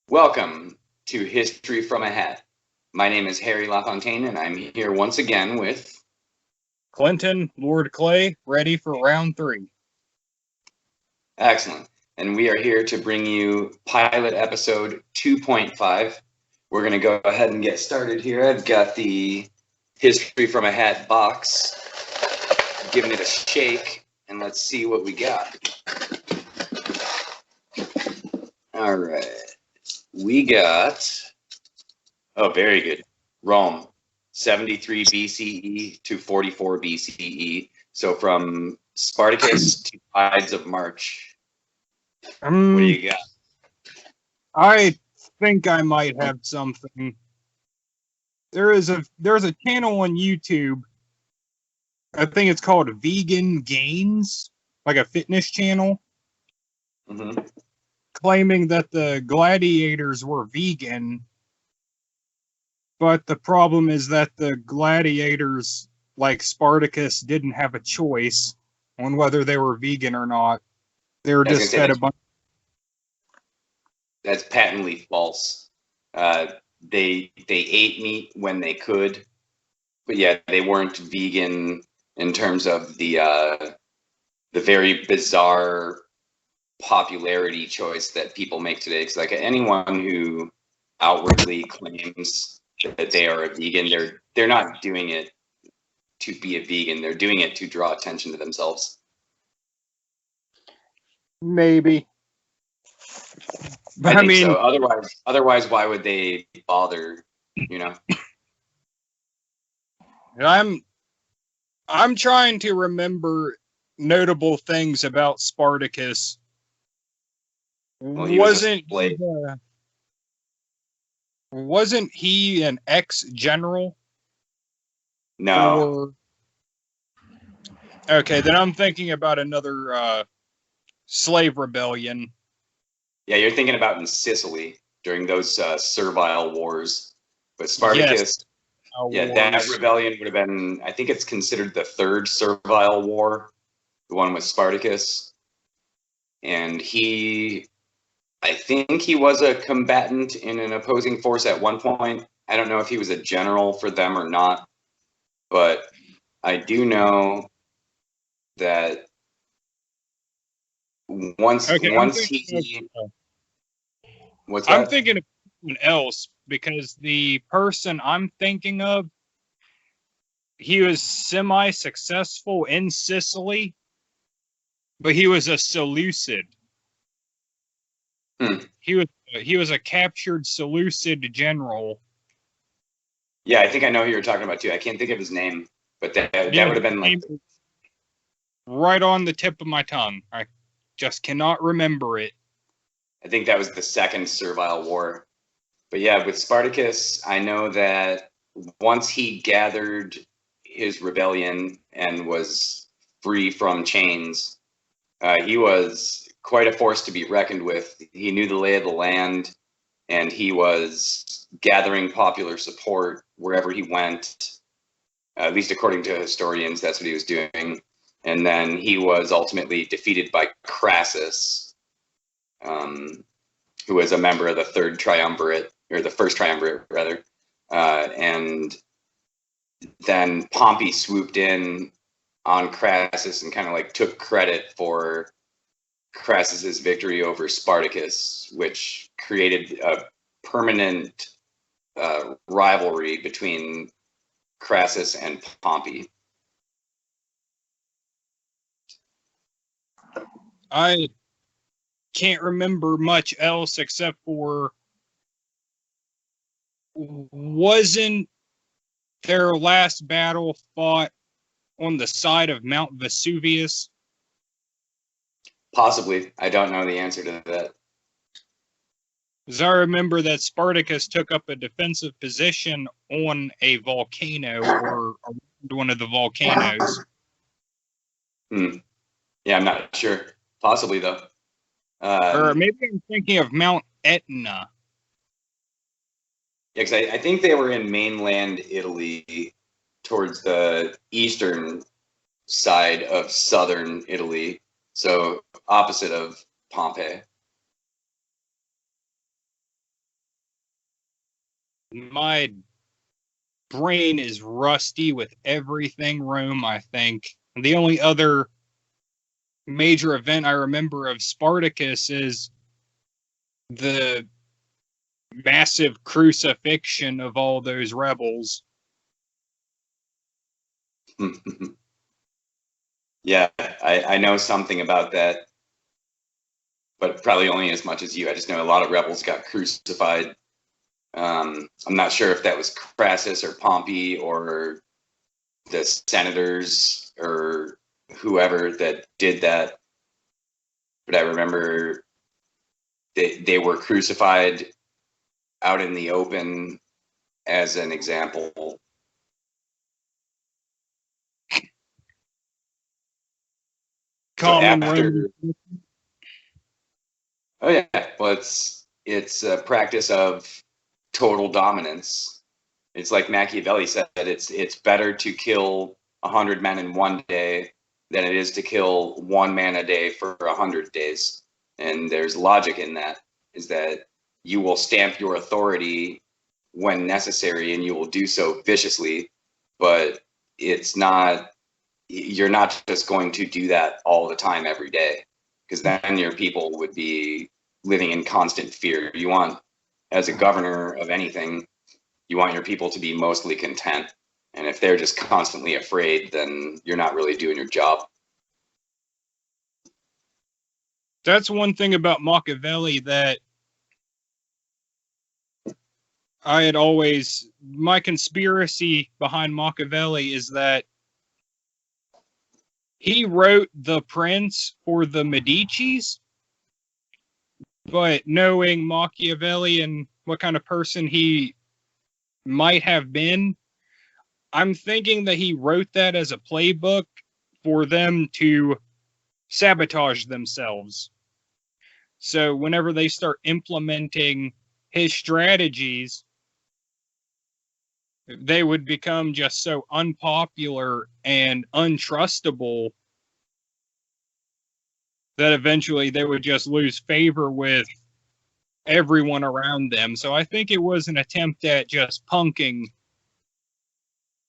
Welcome to History from a Hat. My name is Harry LaFountaine, and I'm here once again with Clinton, Lord Clay, ready for round 3. Excellent. And we are here to bring you pilot episode 2.5. We're going to go ahead and get started here. I've got the History from a Hat box, giving it a shake, and let's see what we got. All right. We got, very good. Rome, 73 BCE to 44 BCE. So from Spartacus to Ides of March. What do you got? I think I might have something. There's a channel on YouTube. I think it's called Vegan Gains, like a fitness channel, claiming that the gladiators were vegan. But the problem is that the gladiators, like Spartacus, didn't have a choice on whether they were vegan or not. They were just fed a bunch. That's patently false. They ate meat when they could, but yeah, they weren't vegan in terms of the very bizarre popularity choice that people make today. Because like anyone who outwardly claims that they are a vegan, they're not doing it to be a vegan. They're doing it to draw attention to themselves. Maybe. But I mean, so. Otherwise, why would they bother? You know. I'm trying to remember notable things about Spartacus. Well, wasn't he an ex-general? No. Okay, then I'm thinking about another slave rebellion. Yeah, you're thinking about in Sicily during those servile wars. But Spartacus, yes. That rebellion would have been, I think it's considered the third servile war, the one with Spartacus. And I think he was a combatant in an opposing force at one point. I don't know if he was a general for them or not, but I do know that once he... What's that? I'm thinking of someone else, because the person I'm thinking of, he was semi-successful in Sicily, but he was a Seleucid. He was a captured Seleucid general. Yeah, I think I know who you're talking about too. I can't think of his name, but that would have been like right on the tip of my tongue. I just cannot remember it. I think that was the second servile war. But yeah, with Spartacus, I know that once he gathered his rebellion and was free from chains, he was quite a force to be reckoned with. He knew the lay of the land, and he was gathering popular support wherever he went. At least according to historians, that's what he was doing. And then he was ultimately defeated by Crassus, who was a member of the third triumvirate, or the first triumvirate, rather. And then Pompey swooped in on Crassus and kind of like took credit for Crassus's victory over Spartacus, which created a permanent rivalry between Crassus and Pompey. I can't remember much else except for, wasn't their last battle fought on the side of Mount Vesuvius? Possibly. I don't know the answer to that. Because I remember that Spartacus took up a defensive position on a volcano, or around one of the volcanoes. Yeah, I'm not sure. Possibly, though. Or maybe I'm thinking of Mount Etna. Yeah, because I think they were in mainland Italy, towards the eastern side of southern Italy, so opposite of Pompeii. My brain is rusty with everything Rome, I think. And the only other major event I remember of Spartacus is the massive crucifixion of all those rebels. Yeah, I know something about that, but probably only as much as you. I just know a lot of rebels got crucified. I'm not sure if that was Crassus or Pompey or the senators or whoever that did that, but I remember they were crucified out in the open as an example. Common So after, Roman. oh yeah, well it's a practice of total dominance. It's like Machiavelli said, it's better to kill 100 men in one day than it is to kill one man a day for 100 days. And there's logic in that, is that you will stamp your authority when necessary and you will do so viciously, but you're not just going to do that all the time every day, because then your people would be living in constant fear. You want, as a governor of anything, you want your people to be mostly content. And if they're just constantly afraid, then you're not really doing your job. That's one thing about Machiavelli that I had always, my conspiracy behind Machiavelli is that he wrote The Prince for the Medicis, but knowing Machiavelli and what kind of person he might have been, I'm thinking that he wrote that as a playbook for them to sabotage themselves. So whenever they start implementing his strategies, they would become just so unpopular and untrustable that eventually they would just lose favor with everyone around them. So I think it was an attempt at just punking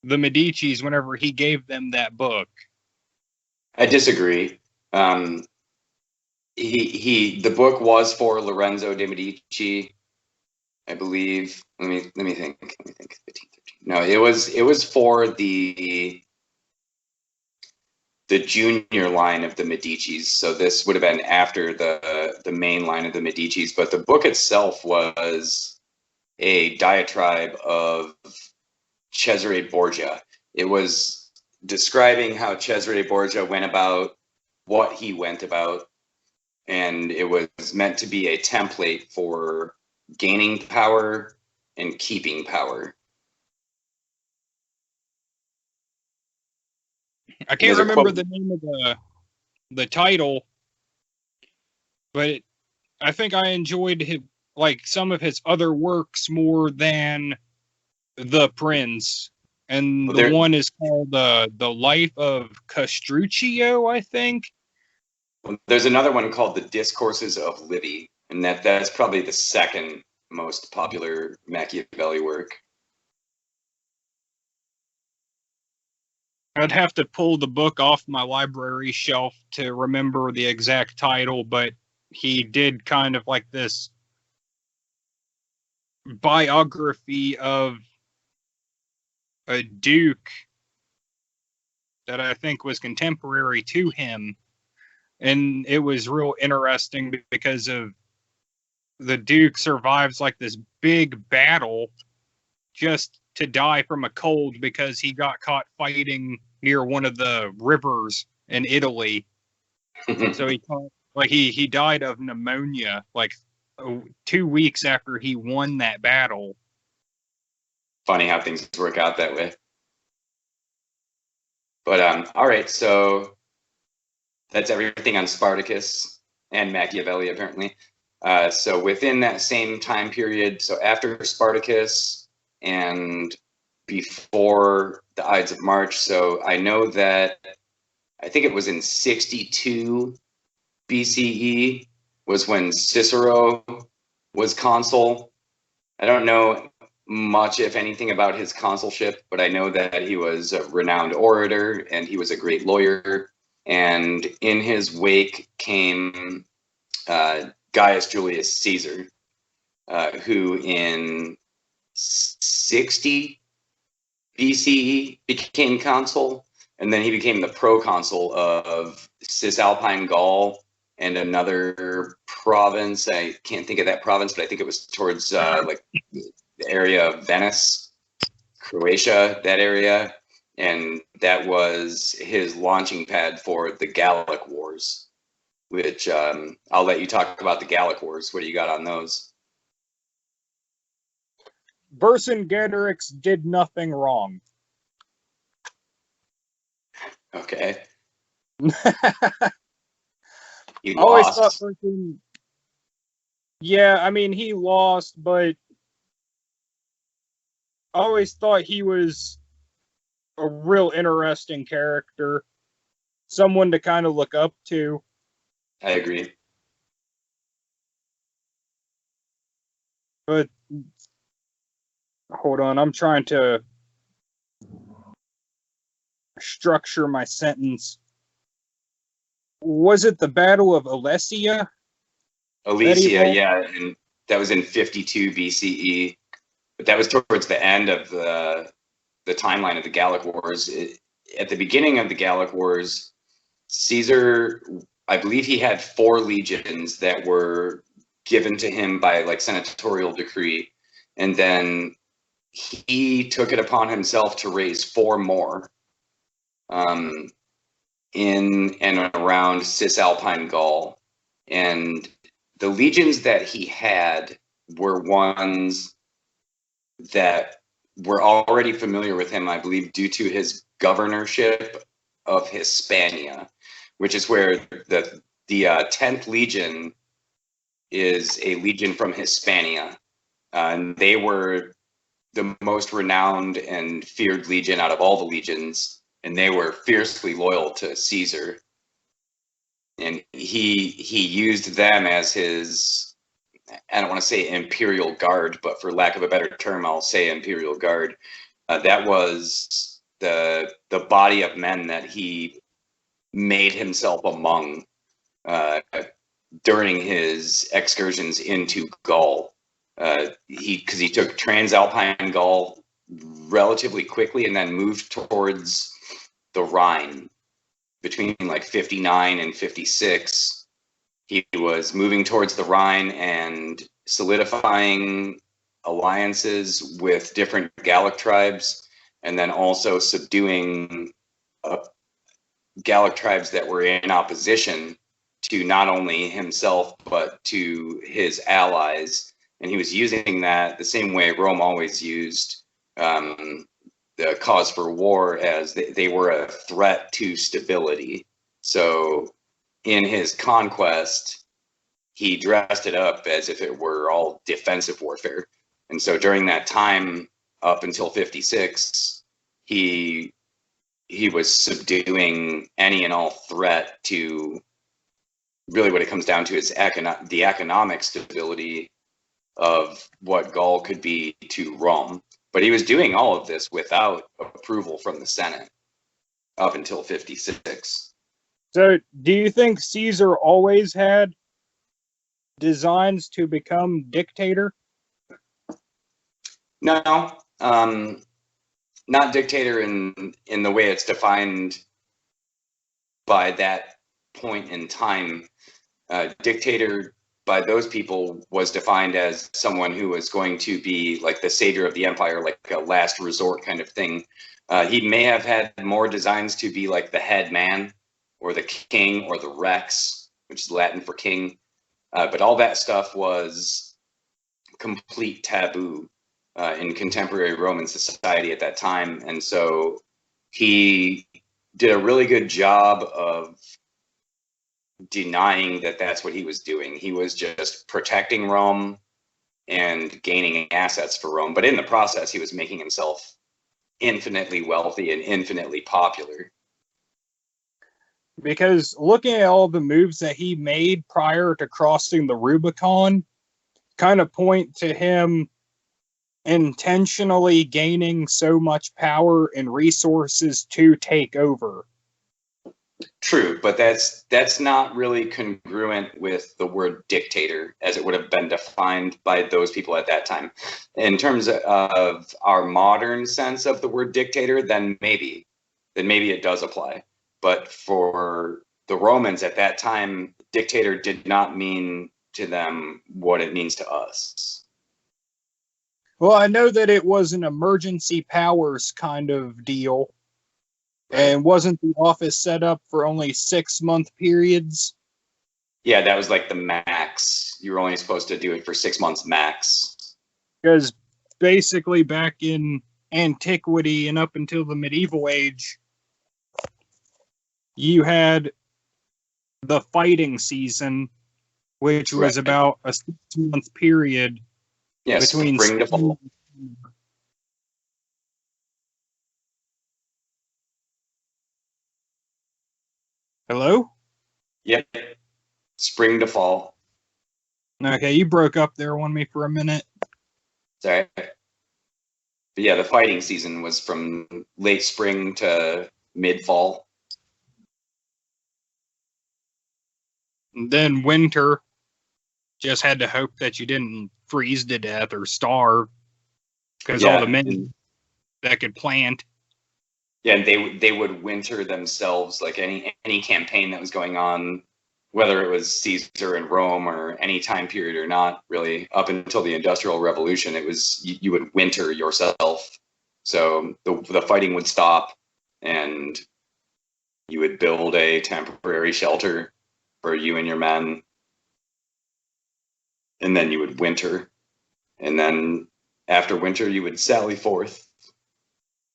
the Medicis whenever he gave them that book. I disagree. The book was for Lorenzo de Medici, I believe. Let me think. 15, 13. No, it was for the junior line of the Medicis. So this would have been after the main line of the Medicis. But the book itself was a diatribe of Cesare Borgia. It was describing how Cesare Borgia went about what he went about, and it was meant to be a template for gaining power and keeping power. I can't remember the name of the title, but I think I enjoyed some of his other works more than The Prince. And the one is called The Life of Castruccio, I think. There's another one called The Discourses of Livy, and that's probably the second most popular Machiavelli work. I'd have to pull the book off my library shelf to remember the exact title, but he did kind of like this biography of a duke that I think was contemporary to him. And it was real interesting because of the duke survives like this big battle just to die from a cold because he got caught fighting near one of the rivers in Italy. So he died of pneumonia like 2 weeks after he won that battle. Funny how things work out that way. But all right, so that's everything on Spartacus and Machiavelli, apparently. So within that same time period, so after Spartacus and before the Ides of March, so I know that I think it was in 62 BCE was when Cicero was consul. I don't know much, if anything, about his consulship, but I know that he was a renowned orator and he was a great lawyer. And in his wake came Gaius Julius Caesar, who in 60 BCE became consul, and then he became the proconsul of Cisalpine Gaul and another province. I can't think of that province, but I think it was towards like the area of Venice, Croatia, that area. And that was his launching pad for the Gallic Wars, which I'll let you talk about the Gallic Wars. What do you got on those? Vercingetorix did nothing wrong. Okay. He Always lost. thought yeah, I mean, he lost, but I always thought he was a real interesting character, someone to kind of look up to. I agree. But hold on, I'm trying to structure my sentence. Was it the Battle of Elysia? Elysia, yeah, and that was in 52 BCE. But that was towards the end of the timeline of the Gallic Wars. At the beginning of the Gallic Wars, Caesar, I believe he had 4 legions that were given to him by like senatorial decree, and then he took it upon himself to raise 4 more in and around Cisalpine Gaul. And the legions that he had were ones that were already familiar with him, I believe, due to his governorship of Hispania, which is where the 10th Legion is a legion from Hispania. And they were the most renowned and feared legion out of all the legions, and they were fiercely loyal to Caesar. And he used them as his, I don't want to say imperial guard, but for lack of a better term, I'll say imperial guard. That was the body of men that he made himself among during his excursions into Gaul. Because he took Transalpine Gaul relatively quickly and then moved towards the Rhine between like 59 and 56. He was moving towards the Rhine and solidifying alliances with different Gallic tribes, and then also subduing Gallic tribes that were in opposition to not only himself, but to his allies. And he was using that the same way Rome always used the cause for war, as they were a threat to stability. So in his conquest, he dressed it up as if it were all defensive warfare. And so during that time, up until 56, he was subduing any and all threat to really what it comes down to is the economic stability of what Gaul could be to Rome. But he was doing all of this without approval from the Senate up until 56. So, do you think Caesar always had designs to become dictator? No, not dictator in the way it's defined by that point in time. Dictator by those people was defined as someone who was going to be like the savior of the empire, like a last resort kind of thing. He may have had more designs to be like the head man or the king or the rex, which is Latin for king. But all that stuff was complete taboo in contemporary Roman society at that time. And so he did a really good job of denying that that's what he was doing. He was just protecting Rome and gaining assets for Rome. But in the process, he was making himself infinitely wealthy and infinitely popular. Because looking at all the moves that he made prior to crossing the Rubicon kind of point to him intentionally gaining so much power and resources to take over. True, but that's not really congruent with the word dictator as it would have been defined by those people at that time. In terms of our modern sense of the word dictator, then maybe it does apply. But for the Romans at that time, dictator did not mean to them what it means to us. Well, I know that it was an emergency powers kind of deal. Right. And wasn't the office set up for only 6-month periods? Yeah, that was like the max. You were only supposed to do it for 6 months max. Because basically back in antiquity and up until the medieval age, you had the fighting season, which was about a 6-month period between spring to fall. Hello? Yep. Spring to fall. Okay, you broke up there on me for a minute. Sorry. But yeah, the fighting season was from late spring to mid-fall. Then winter, just had to hope that you didn't freeze to death or starve, because all the men that could plant. Yeah, and they would winter themselves, like any campaign that was going on, whether it was Caesar in Rome or any time period or not, really, up until the Industrial Revolution, it was you would winter yourself. So the fighting would stop, and you would build a temporary shelter for you and your men, and then you would winter, and then after winter you would sally forth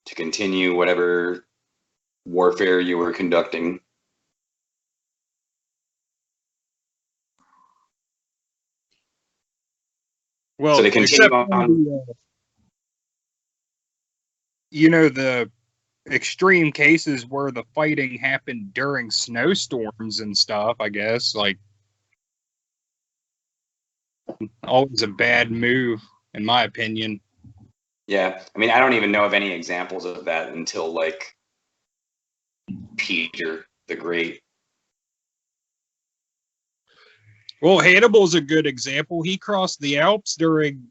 to continue whatever warfare you were conducting. Well, so they continue on. The extreme cases where the fighting happened during snowstorms and stuff, I guess, like, always a bad move, in my opinion. Yeah, I mean, I don't even know of any examples of that until, like, Peter the Great. Well, Hannibal's a good example. He crossed the Alps during,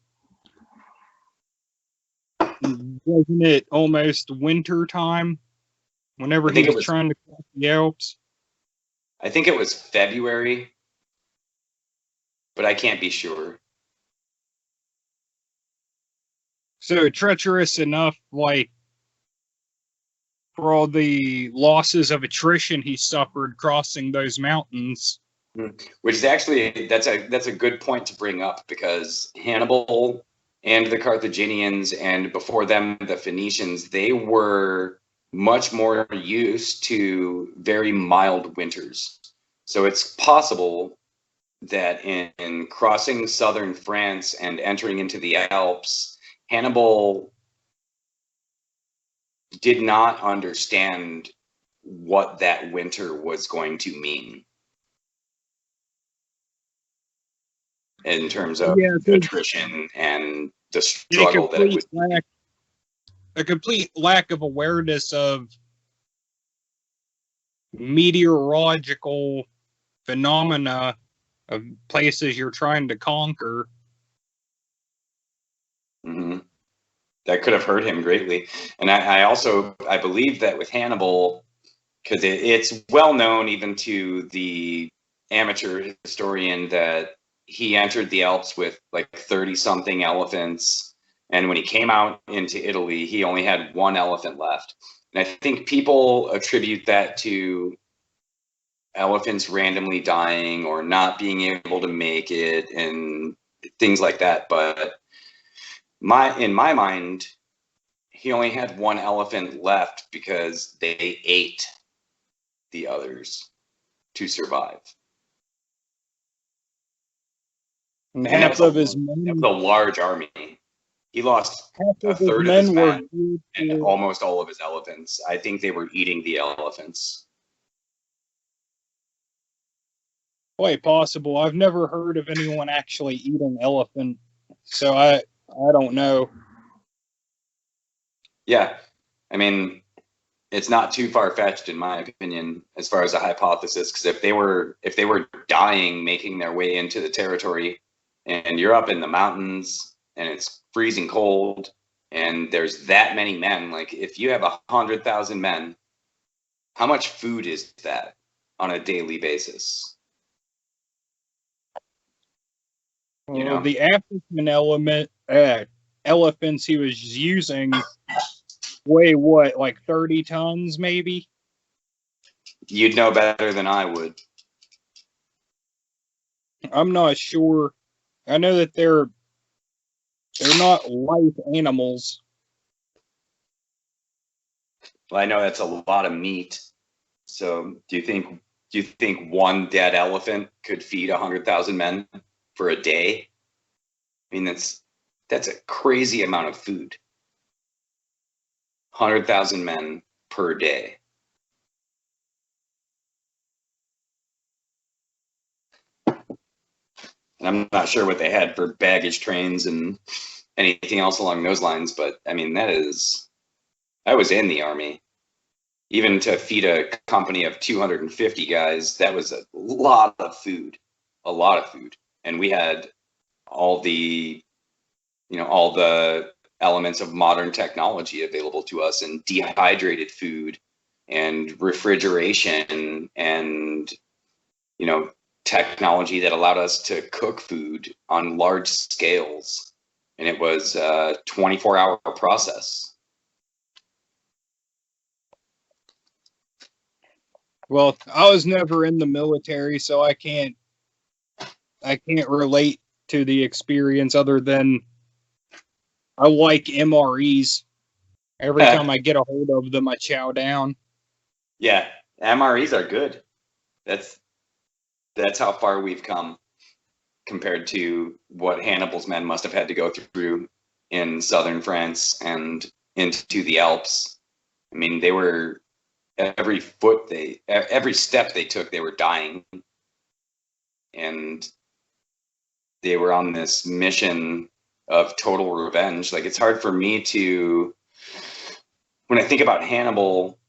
wasn't it almost winter time? Whenever he was trying to cross the Alps. I think it was February, but I can't be sure. So treacherous enough, like, for all the losses of attrition he suffered crossing those mountains. Which is actually, that's a good point to bring up, because Hannibal and the Carthaginians, and before them the Phoenicians, they were much more used to very mild winters. So it's possible that in crossing southern France and entering into the Alps, Hannibal did not understand what that winter was going to mean in terms of attrition and the struggle that it was. A complete lack of awareness of meteorological phenomena of places you're trying to conquer. Mm-hmm. That could have hurt him greatly. And I believe that with Hannibal, because it's well known even to the amateur historian that he entered the Alps with like 30-something elephants. And when he came out into Italy, he only had 1 elephant left. And I think people attribute that to elephants randomly dying or not being able to make it and things like that. But in my mind, he only had 1 elephant left because they ate the others to survive. And half of his men, that was a large army. He lost a third of his men and almost all of his elephants. I think they were eating the elephants. Quite possible. I've never heard of anyone actually eating elephant, so I don't know. Yeah, I mean, it's not too far-fetched in my opinion as far as a hypothesis, because if they were dying making their way into the territory, and you're up in the mountains and it's freezing cold and there's that many men, like if you have 100,000 men, how much food is that on a daily basis? You know? The African elephants he was using weigh what, like 30 tons, maybe? You'd know better than I would. I'm not sure. I know that they're not light animals. Well, I know that's a lot of meat. So do you think one dead elephant could feed 100,000 men for a day? I mean, that's a crazy amount of food. 100,000 men per day. And I'm not sure what they had for baggage trains and anything else along those lines, but I mean, I was in the army. Even to feed a company of 250 guys, that was a lot of food, a lot of food. And we had all the elements of modern technology available to us, and dehydrated food and refrigeration and, technology that allowed us to cook food on large scales. And it was a 24-hour process. Well, I was never in the military, so I can't relate to the experience other than I like MREs. Every time I get a hold of them, I chow down. Yeah, MREs are good. That's how far we've come compared to what Hannibal's men must have had to go through in southern France and into the Alps. I mean, they were every step they took, they were dying, and they were on this mission of total revenge. Like, it's hard for me to, when I think about Hannibal,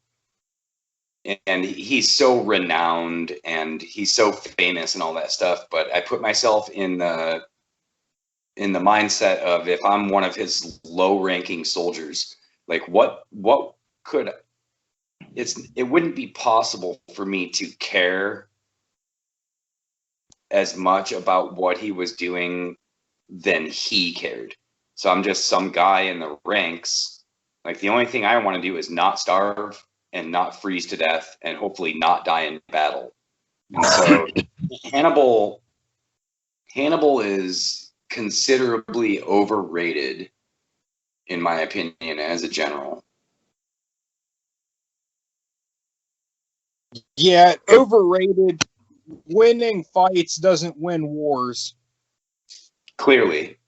and he's so renowned and he's so famous and all that stuff, but I put myself in the mindset of, if I'm one of his low-ranking soldiers, like what could it wouldn't be possible for me to care as much about what he was doing than he cared. So I'm just some guy in the ranks. Like, the only thing I want to do is not starve and not freeze to death and hopefully not die in battle. And so Hannibal is considerably overrated, in my opinion, as a general. Yeah, overrated. Winning fights doesn't win wars. Clearly.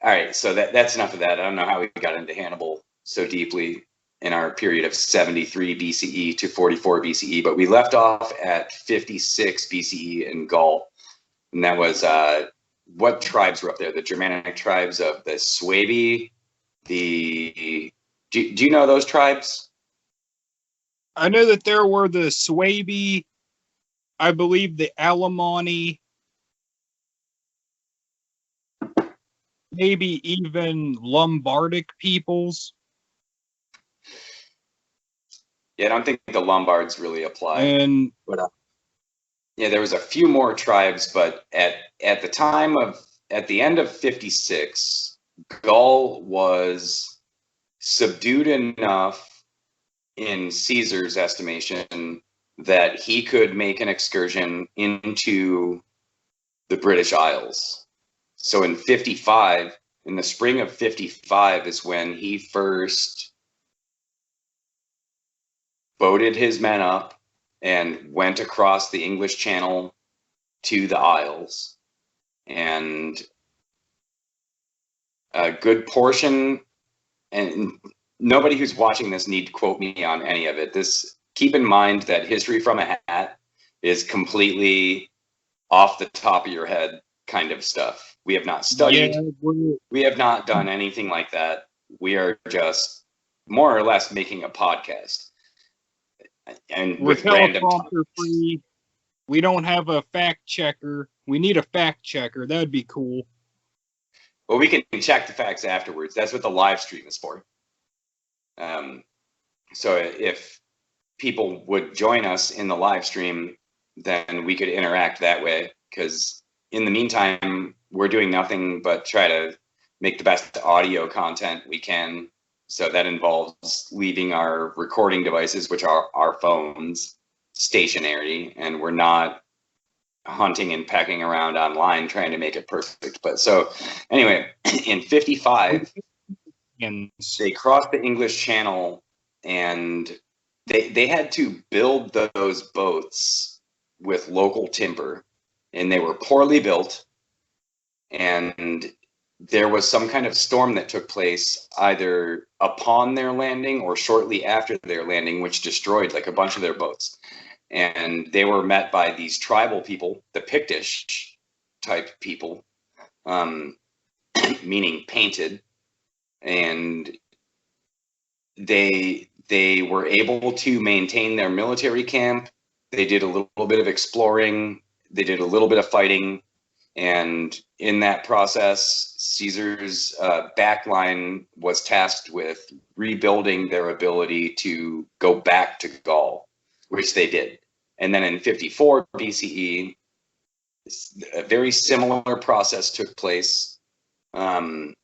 All right, so that's enough of that. I don't know how we got into Hannibal so deeply in our period of 73 BCE to 44 BCE, but we left off at 56 BCE in Gaul. And that was, what tribes were up there? The Germanic tribes of the Suebi, do you know those tribes? I know that there were the Suebi, I believe the Alemanni, maybe even Lombardic peoples. Yeah, I don't think the Lombards really apply. And yeah, there was a few more tribes, but at the end of 56, Gaul was subdued enough, in Caesar's estimation, that he could make an excursion into the British Isles. So in the spring of 55 is when he first boated his men up and went across the English Channel to the Isles. And a good portion, and nobody who's watching this need to quote me on any of it. Keep in mind that history from a hat is completely off the top of your head kind of stuff. We have not studied. Yeah, We have not done anything like that. We are just more or less making a podcast, and we're with random teleprompter topics. free. We don't have a fact checker. We need a fact checker. That'd be cool. Well, we can check the facts afterwards. That's what the live stream is for. So if people would join us in the live stream, then we could interact that way. Because in the meantime, we're doing nothing but try to make the best audio content we can. So that involves leaving our recording devices, which are our phones, stationary, and we're not hunting and pecking around online trying to make it perfect. But so anyway, in 55, And they crossed the English Channel, and they had to build those boats with local timber, and they were poorly built, and there was some kind of storm that took place either upon their landing or shortly after their landing, which destroyed like a bunch of their boats. And they were met by these tribal people, the Pictish type people, meaning painted, and they were able to maintain their military camp. They did a little bit of exploring. They did a little bit of fighting. And in that process, Caesar's backline was tasked with rebuilding their ability to go back to Gaul, which they did. And then in 54 BCE, a very similar process took place. And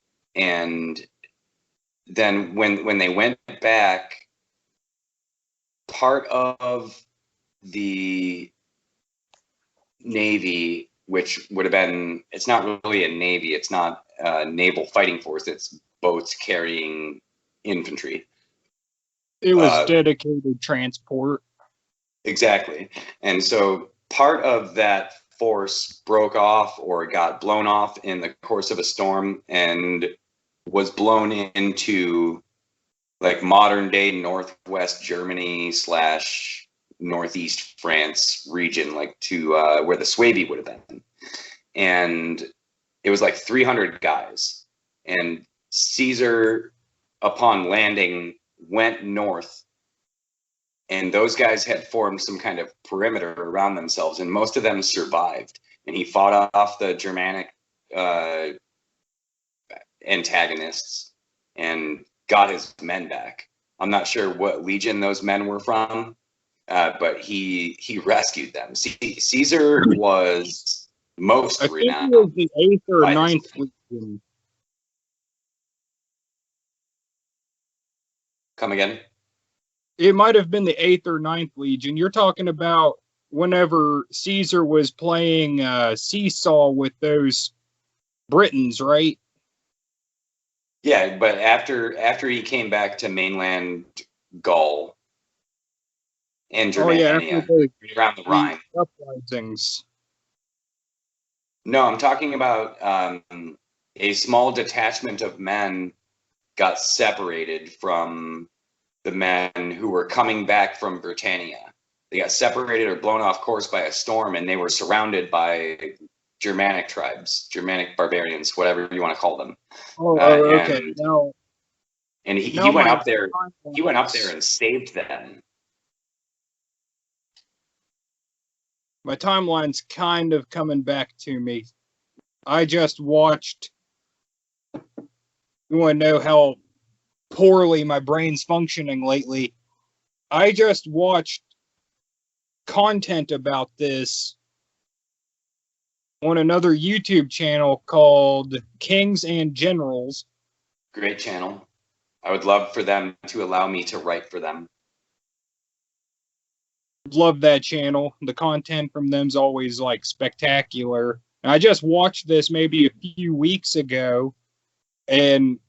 then when they went back, part of the Navy, which would have been, it's not really a Navy, it's not a naval fighting force, it's boats carrying infantry. it was dedicated transport. Exactly. And so part of that force broke off or got blown off in the course of a storm and was blown into like modern day Northwest Germany / Northeast France region, like to where the Suebi would have been. And it was like 300 guys. And Caesar, upon landing, went north. And those guys had formed some kind of perimeter around themselves, and most of them survived. And he fought off the Germanic antagonists and got his men back. I'm not sure what legion those men were from, but he rescued them. Caesar was most I think renowned. it was the 8th or 9th legion. Come again? It might have been the 8th or 9th legion. You're talking about whenever Caesar was playing seesaw with those Britons, right? Yeah, but after he came back to mainland Gaul and Germania, around the Rhine. Uprisings. No, I'm talking about a small detachment of men got separated from the men who were coming back from Britannia. They got separated or blown off course by a storm, and they were surrounded by Germanic tribes, Germanic barbarians, whatever you want to call them. Okay. And he went up there. He went up there and saved them. My timeline's kind of coming back to me. I just watched. You want to know how poorly my brain's functioning lately? I just watched content about this on another YouTube channel called Kings and Generals. Great channel. I would love for them to allow me to write for them. Love that channel. The content from them's always like spectacular. And I just watched this maybe a few weeks ago, and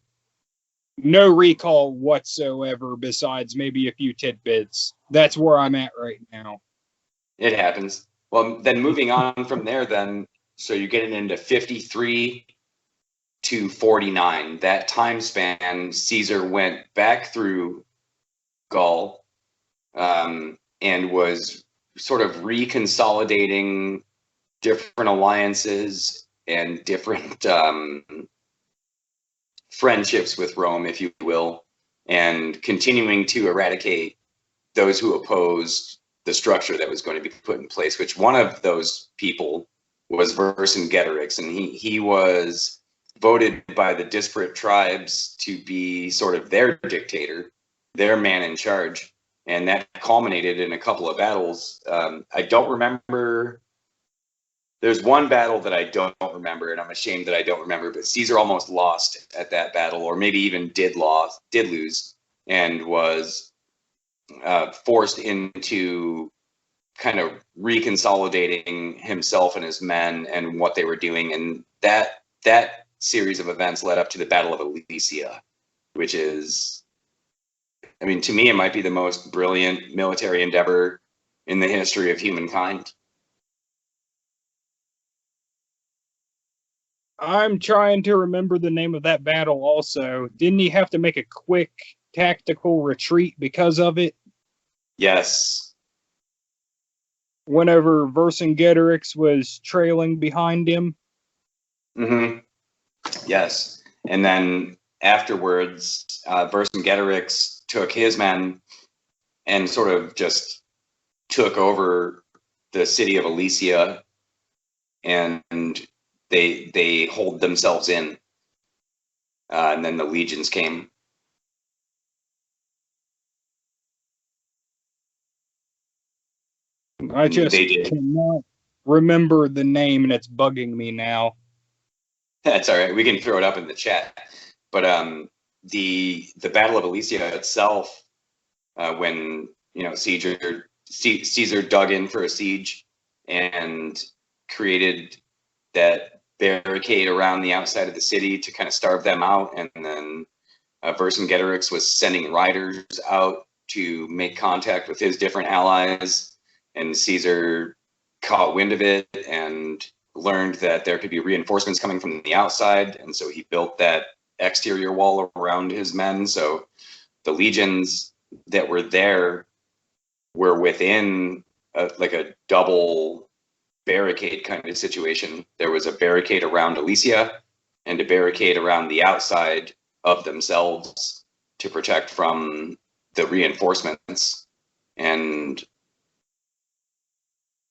no recall whatsoever besides maybe a few tidbits. That's where I'm at right now. It happens. Well, then moving on from there, then, so you're getting into 53 to 49. That time span, Caesar went back through Gaul and was sort of reconsolidating different alliances and different friendships with Rome, if you will, and continuing to eradicate those who opposed the structure that was going to be put in place, which one of those people was Vercingetorix, and he was voted by the disparate tribes to be sort of their dictator, their man in charge, and that culminated in a couple of battles. I don't remember. There's one battle that I don't remember, and I'm ashamed that I don't remember, but Caesar almost lost at that battle, or maybe even did lose, and was forced into kind of reconsolidating himself and his men and what they were doing. And that series of events led up to the Battle of Elysia, which is, I mean, to me, it might be the most brilliant military endeavor in the history of humankind. I'm trying to remember the name of that battle also. Didn't he have to make a quick tactical retreat because of it? Yes. Whenever Vercingetorix was trailing behind him? Mm-hmm. Yes. And then afterwards, Vercingetorix took his men and sort of just took over the city of Elysia, and they holed themselves in. And then the legions came. I just cannot remember the name, and it's bugging me now. That's all right. We can throw it up in the chat. But the Battle of Elysia itself, when Caesar dug in for a siege and created that barricade around the outside of the city to kind of starve them out, and then Vercingetorix was sending riders out to make contact with his different allies, and Caesar caught wind of it and learned that there could be reinforcements coming from the outside, and so he built that exterior wall around his men. So the legions that were there were within like a double barricade kind of situation. There was a barricade around Elysia and a barricade around the outside of themselves to protect from the reinforcements. And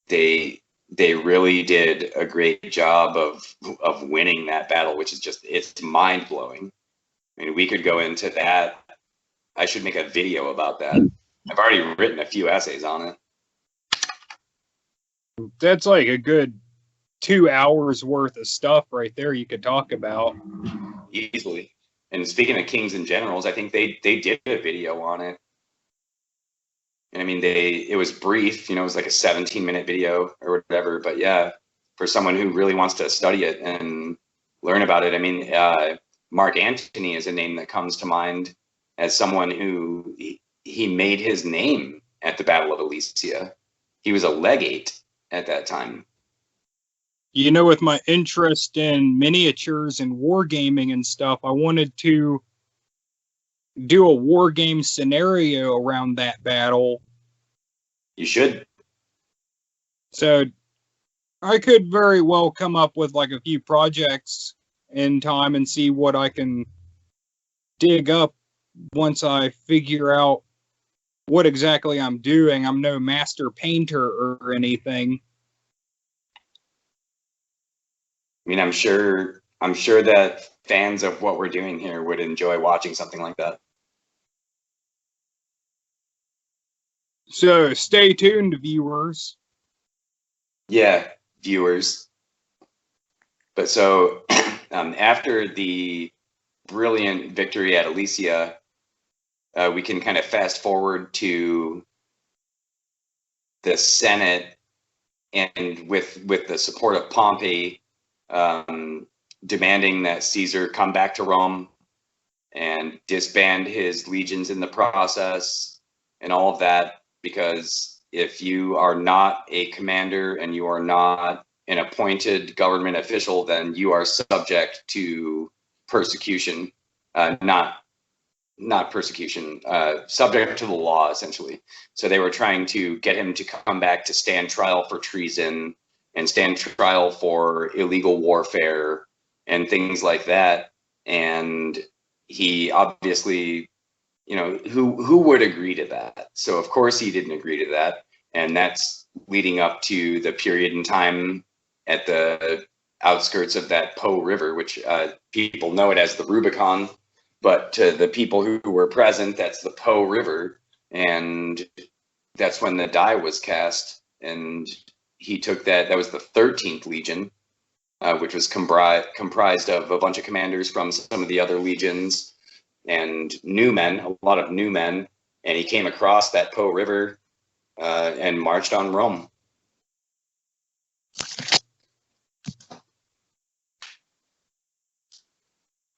they really did a great job of winning that battle, which is just, it's mind blowing. I mean, we could go into that. I should make a video about that. I've already written a few essays on it. That's like a good 2 hours worth of stuff right there you could talk about. Easily. And speaking of kings and generals, I think they did a video on it. And I mean, it was brief, it was like a 17-minute video or whatever. But yeah, for someone who really wants to study it and learn about it, I mean, Mark Antony is a name that comes to mind as someone who he made his name at the Battle of Elysia. He was a legate at that time. With my interest in miniatures and wargaming and stuff, I wanted to do a war game scenario around that battle. You should. So I could very well come up with like a few projects in time and see what I can dig up once I figure out what exactly I'm doing. I'm no master painter or anything. I mean, I'm sure that fans of what we're doing here would enjoy watching something like that. So stay tuned, viewers. Yeah, viewers. But so after the brilliant victory at Elysia, we can kind of fast forward to the Senate, and with the support of Pompey, demanding that Caesar come back to Rome and disband his legions in the process and all of that, because if you are not a commander and you are not an appointed government official, then you are subject to persecution, not persecution, subject to the law, essentially. So they were trying to get him to come back to stand trial for treason and stand trial for illegal warfare and things like that. And he obviously, you know, who would agree to that? So of course he didn't agree to that. And that's leading up to the period in time at the outskirts of that Po River, which people know it as the Rubicon, but to the people who were present, that's the Po River. And that's when the die was cast. And he took that was the 13th Legion, which was comprised of a bunch of commanders from some of the other legions and new men, a lot of new men. And he came across that Po River and marched on Rome.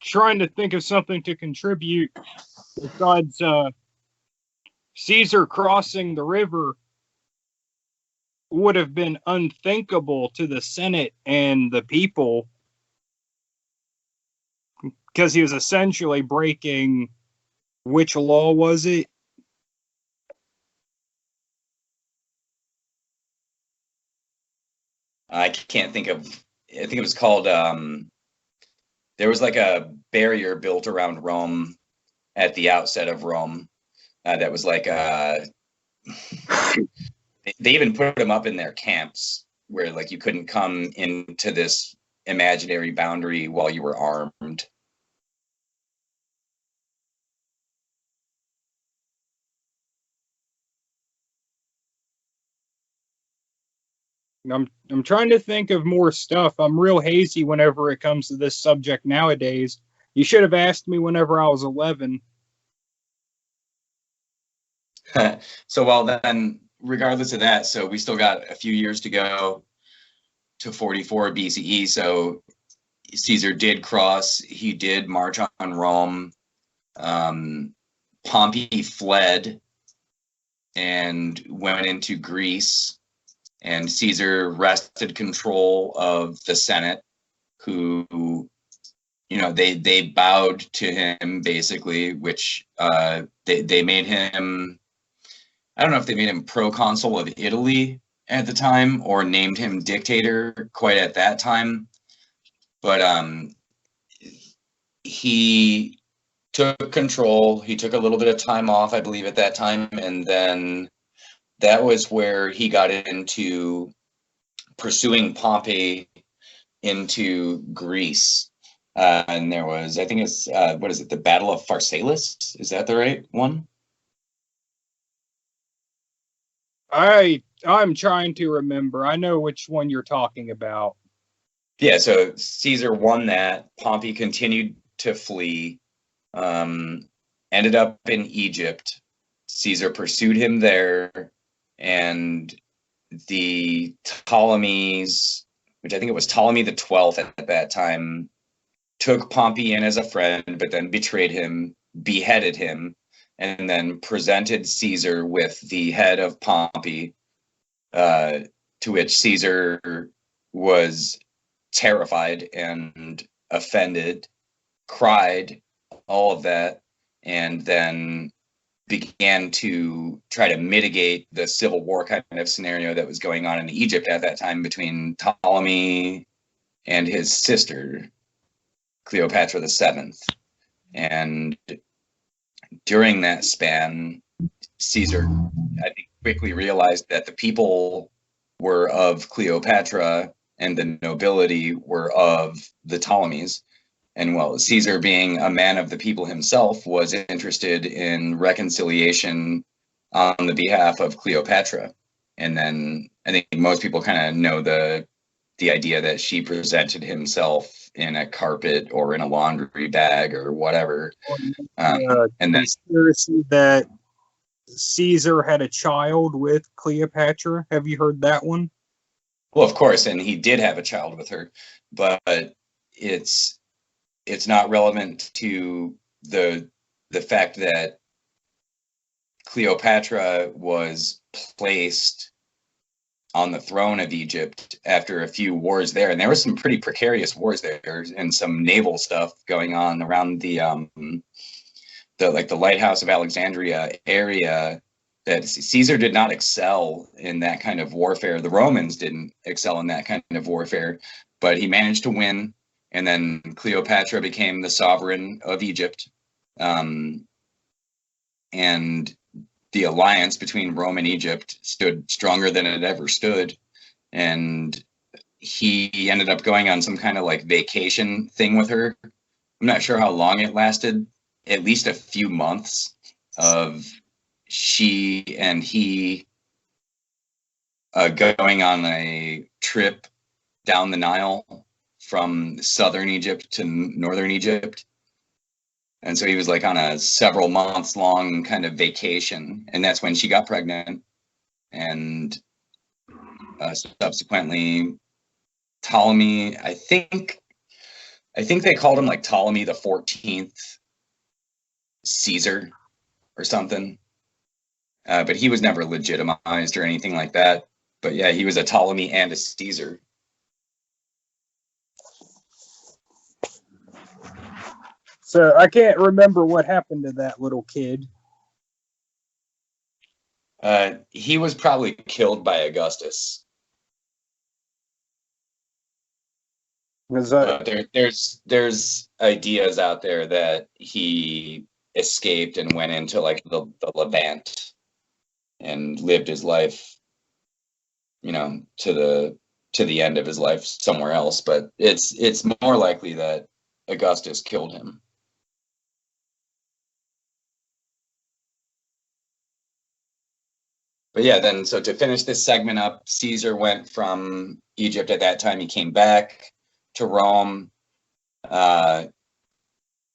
Trying to think of something to contribute besides Caesar crossing the river would have been unthinkable to the Senate and the people, because he was essentially breaking, which law was it? I can't think of, I think it was called, there was like a barrier built around Rome at the outset of Rome that was like, they even put them up in their camps where like you couldn't come into this imaginary boundary while you were armed. I'm trying to think of more stuff. I'm real hazy whenever it comes to this subject nowadays. You should have asked me whenever I was 11. So, well, then, regardless of that, so we still got a few years to go to 44 BCE. So Caesar did cross. He did march on Rome. Pompey fled and went into Greece. And Caesar wrested control of the Senate, who, you know, they bowed to him basically, which they made him, I don't know if they made him proconsul of Italy at the time or named him dictator quite at that time. But he took control. He took a little bit of time off, I believe, at that time. And then that was where he got into pursuing Pompey into Greece. And there was, I think it's, what is it, the Battle of Pharsalus? Is that the right one? I'm trying to remember. I know which one you're talking about. Yeah, so Caesar won that. Pompey continued to flee, ended up in Egypt. Caesar pursued him there, and the Ptolemies, which I think it was Ptolemy the 12th at that time, took Pompey in as a friend, but then betrayed him, beheaded him, and then presented Caesar with the head of Pompey, to which Caesar was terrified and offended, cried, all of that, and then began to try to mitigate the civil war kind of scenario that was going on in Egypt at that time between Ptolemy and his sister, Cleopatra the Seventh. And during that span, Caesar, I think, quickly realized that the people were of Cleopatra and the nobility were of the Ptolemies. And well, Caesar, being a man of the people himself, was interested in reconciliation on the behalf of Cleopatra. And then I think most people kind of know the idea that she presented himself in a carpet or in a laundry bag or whatever. And then conspiracy that Caesar had a child with Cleopatra. Have you heard that one? Well, of course, and he did have a child with her, but it's not relevant to the fact that Cleopatra was placed on the throne of Egypt after a few wars there, and there were some pretty precarious wars there and some naval stuff going on around the Lighthouse of Alexandria area. that Caesar did not excel in that kind of warfare. The Romans didn't excel in that kind of warfare, but he managed to win. And then Cleopatra became the sovereign of Egypt. And the alliance between Rome and Egypt stood stronger than it ever stood. And he ended up going on some kind of like vacation thing with her. I'm not sure how long it lasted, at least a few months of she and he going on a trip down the Nile from southern Egypt to northern Egypt. And so he was like on a several months long kind of vacation. And that's when she got pregnant. And subsequently, Ptolemy, I think they called him like Ptolemy the 14th Caesar or something. But he was never legitimized or anything like that. But yeah, he was a Ptolemy and a Caesar. So I can't remember what happened to that little kid. He was probably killed by Augustus. There's ideas out there that he escaped and went into like the Levant and lived his life, to the end of his life somewhere else. But it's more likely that Augustus killed him. But yeah, then so to finish this segment up, Caesar went from Egypt at that time. He came back to Rome.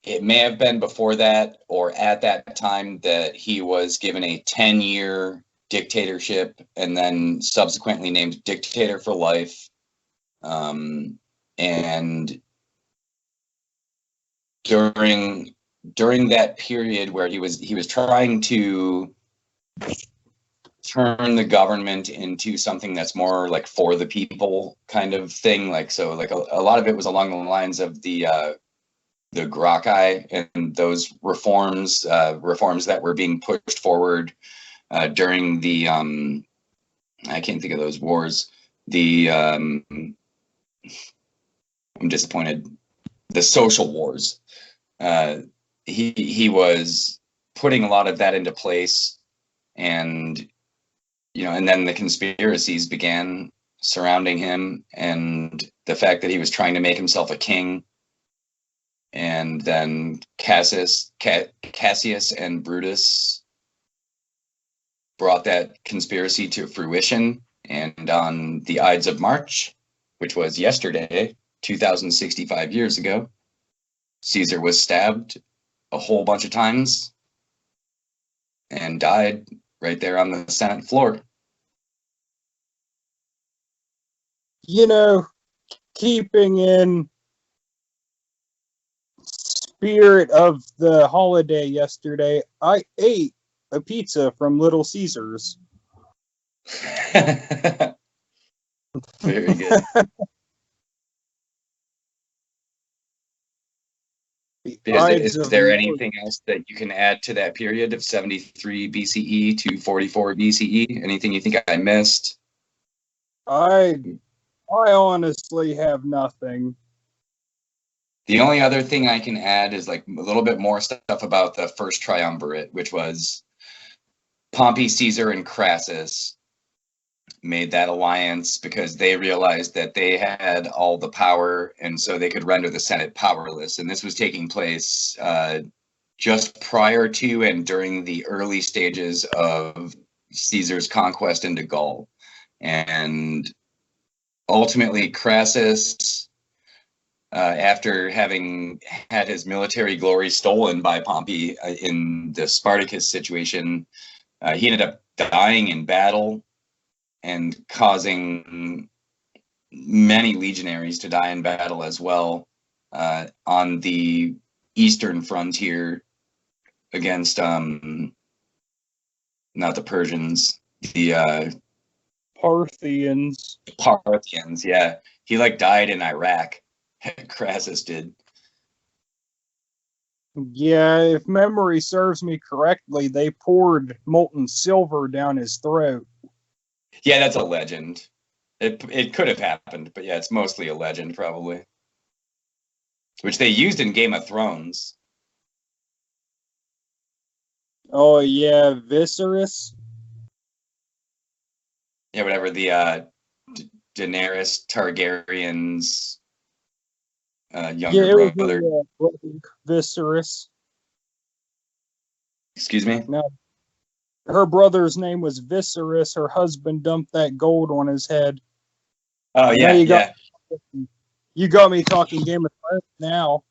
It may have been before that or at that time that he was given a 10-year dictatorship and then subsequently named dictator for life. And during that period where he was trying to turn the government into something that's more like for the people kind of thing, like so like a lot of it was along the lines of the Gracchi and those reforms that were being pushed forward during the I can't think of those wars. I'm disappointed. The social wars. He was putting a lot of that into place, and and then the conspiracies began surrounding him, and the fact that he was trying to make himself a king. And then Cassius and Brutus brought that conspiracy to fruition. And on the Ides of March, which was yesterday, 2065 years ago, Caesar was stabbed a whole bunch of times and died right there on the Senate floor. Keeping in spirit of the holiday yesterday, I ate a pizza from Little Caesars. Very good. Is there anything else that you can add to that period of 73 BCE to 44 BCE? Anything you think I missed? I honestly have nothing. The only other thing I can add is like a little bit more stuff about the first triumvirate, which was Pompey, Caesar, and Crassus made that alliance because they realized that they had all the power, and so they could render the Senate powerless. And this was taking place just prior to and during the early stages of Caesar's conquest into Gaul. And ultimately, Crassus, after having had his military glory stolen by Pompey in the Spartacus situation, he ended up dying in battle and causing many legionaries to die in battle as well on the eastern frontier against not the Persians, the Parthians. Parthians, yeah. He like died in Iraq. Crassus did. Yeah, if memory serves me correctly, they poured molten silver down his throat. Yeah, that's a legend. It could have happened, but yeah, it's mostly a legend probably. Which they used in Game of Thrones. Oh yeah, Viserys. Yeah, whatever the Daenerys Targaryen's younger Yeah, it was brother. Viserys. Excuse me? No, her brother's name was Viserys. Her husband dumped that gold on his head. Oh yeah, You got me talking Game of Thrones now.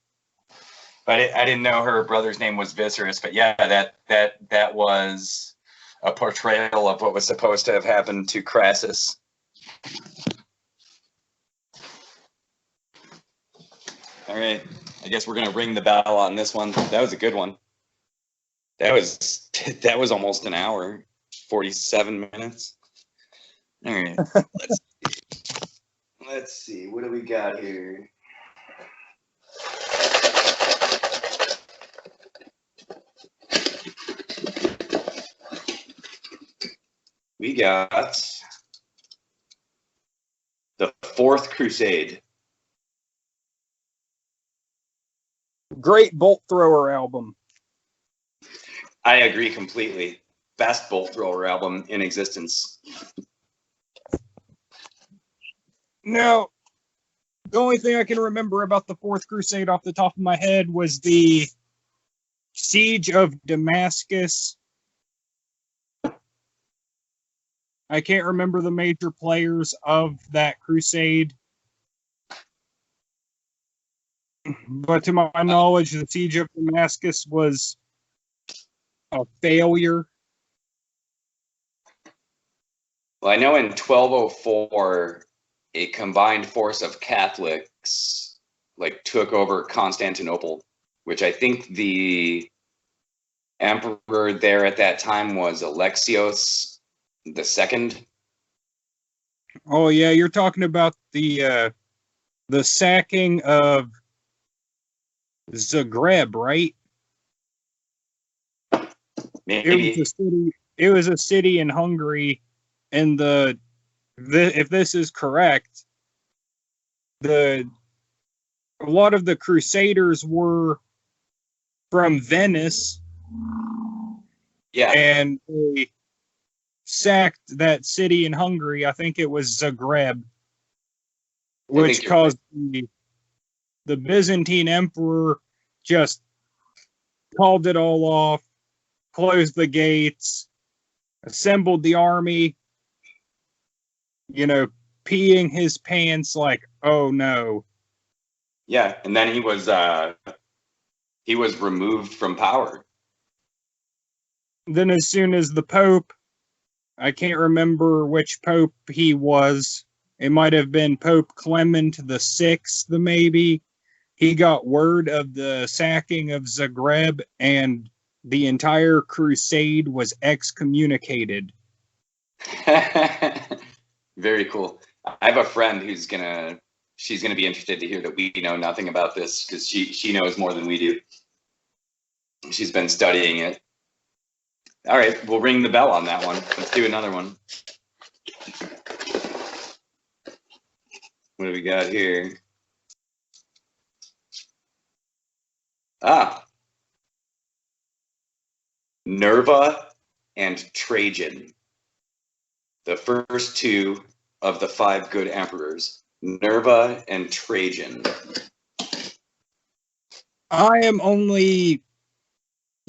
But I didn't know her brother's name was Viserys. But yeah, that was a portrayal of what was supposed to have happened to Crassus. All right, I guess we're gonna ring the bell on this one. That was a good one. That was almost an hour, 47 minutes. All right, let's see. What do we got here? We got the Fourth Crusade. Great bolt thrower album. I agree completely. Best bolt thrower album in existence. Now, the only thing I can remember about the Fourth Crusade off the top of my head was the Siege of Damascus. I can't remember the major players of that crusade. But to my knowledge, the Siege of Damascus was a failure. Well, I know in 1204, a combined force of Catholics took over Constantinople, which I think the emperor there at that time was Alexios II. Oh yeah, you're talking about the sacking of Zagreb, right? Maybe. It was a city in Hungary, and if this is correct, a lot of the Crusaders were from Venice. Yeah. And they sacked that city in Hungary. I think it was Zagreb, which caused the Byzantine emperor just called it all off, closed the gates, assembled the army, peeing his pants like, oh no. Yeah, and then he was removed from power. Then as soon as the Pope, I can't remember which Pope he was, it might have been Pope Clement VI, maybe, he got word of the sacking of Zagreb, and the entire crusade was excommunicated. Very cool. I have a friend she's gonna be interested to hear that we know nothing about this, because she knows more than we do. She's been studying it. All right, we'll ring the bell on that one. Let's do another one. What do we got here? Nerva and Trajan. The first two of the 5 good emperors. Nerva and Trajan. I am only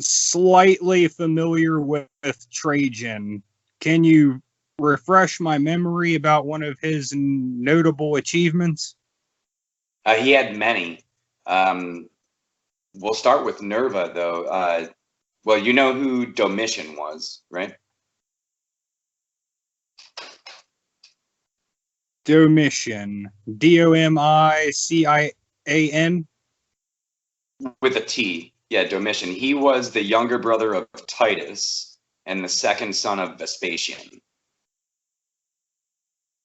slightly familiar with Trajan. Can you refresh my memory about one of his notable achievements? He had many. We'll start with Nerva, though. Well, you know who Domitian was, right? Domitian. Domician? With a T. Yeah, Domitian. He was the younger brother of Titus and the second son of Vespasian.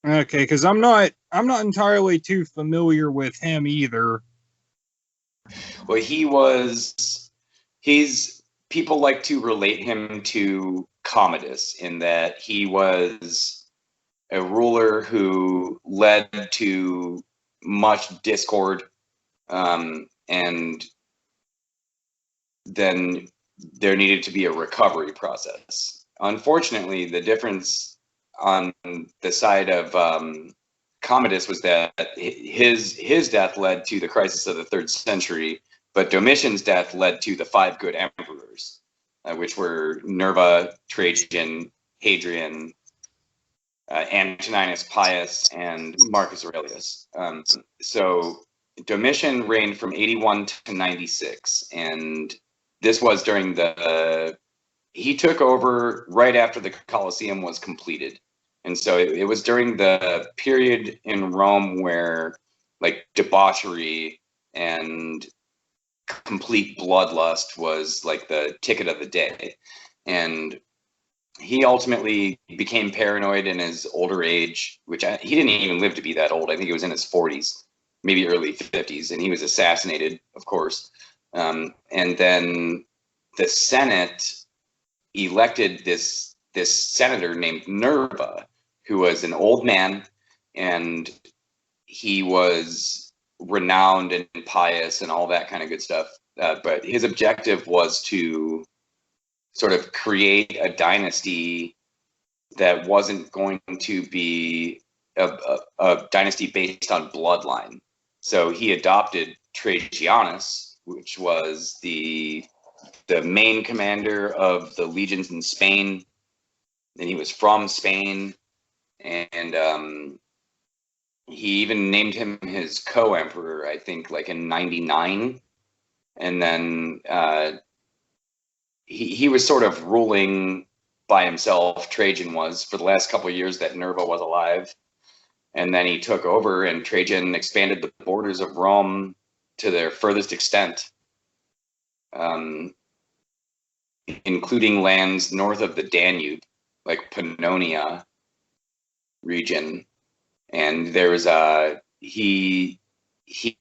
Okay, because I'm not entirely too familiar with him either. Well, he was People like to relate him to Commodus in that he was a ruler who led to much discord, and then there needed to be a recovery process. Unfortunately, the difference on the side of Commodus was that his death led to the crisis of the 3rd century, but Domitian's death led to the 5 good emperors, which were Nerva, Trajan, Hadrian, Antoninus Pius, and Marcus Aurelius. So Domitian reigned from 81 to 96, and this was during he took over right after the Colosseum was completed. And so it was during the period in Rome where like debauchery and complete bloodlust was like the ticket of the day. And he ultimately became paranoid in his older age, which he didn't even live to be that old. I think he was in his 40s, maybe early 50s, and he was assassinated, of course. And then the Senate elected this senator named Nerva, who was an old man, and he was renowned and pious and all that kind of good stuff. But his objective was to sort of create a dynasty that wasn't going to be a dynasty based on bloodline. So he adopted Trajanus, which was the main commander of the legions in Spain, and he was from Spain, and he even named him his co-emperor, I think, like in 99. And then he was sort of ruling by himself, Trajan was, for the last couple of years that Nerva was alive. And then he took over, and Trajan expanded the borders of Rome to their furthest extent, including lands north of the Danube, like Pannonia region. And there was he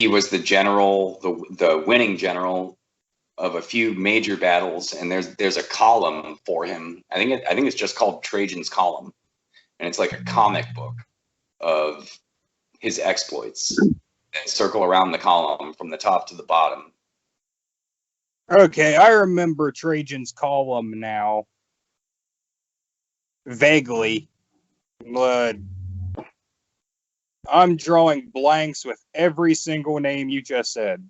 was the general, the winning general of a few major battles, and there's a column for him. I think it's just called Trajan's Column, and it's like a comic book of his exploits that circle around the column from the top to the bottom. Okay, I remember Trajan's Column now. Vaguely. But I'm drawing blanks with every single name you just said.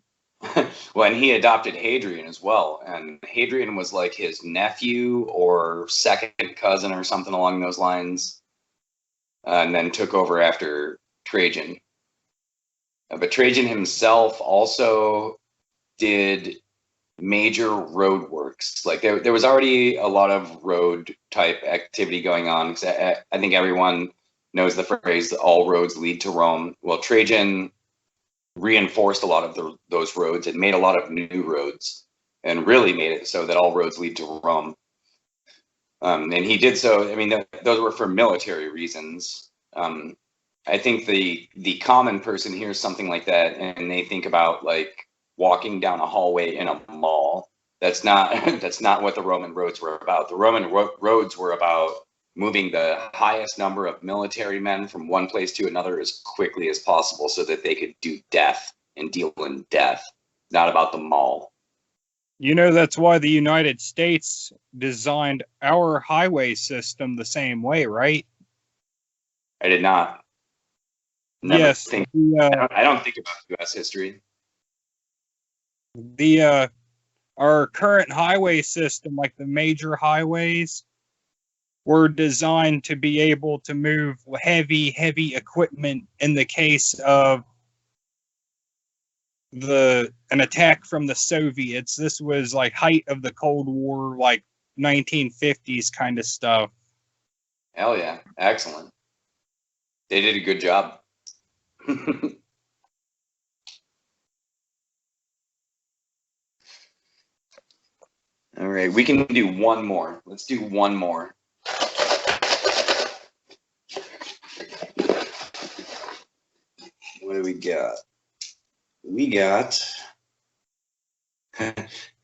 Well, and he adopted Hadrian as well, and Hadrian was like his nephew or second cousin or something along those lines, and then took over after Trajan. But Trajan himself also did major road works. Like there was already a lot of road type activity going on, because I think everyone knows the phrase "all roads lead to Rome." Well, Trajan reinforced a lot of those roads and made a lot of new roads, and really made it so that all roads lead to Rome. And he did so. I mean, those were for military reasons. I think the common person hears something like that and they think about like walking down a hallway in a mall. That's not what the Roman roads were about. The Roman roads were about moving the highest number of military men from one place to another as quickly as possible so that they could do death and deal in death, not about the mall. You know, that's why the United States designed our highway system the same way, right? I did not. Yes. I don't think about U.S. history. Our current highway system, like the major highways, were designed to be able to move heavy equipment in the case of an attack from the Soviets. This was like height of the Cold War, like 1950s kind of stuff. Hell yeah. Excellent. They did a good job. All right, we can do one more. Let's do one more. What do we got? We got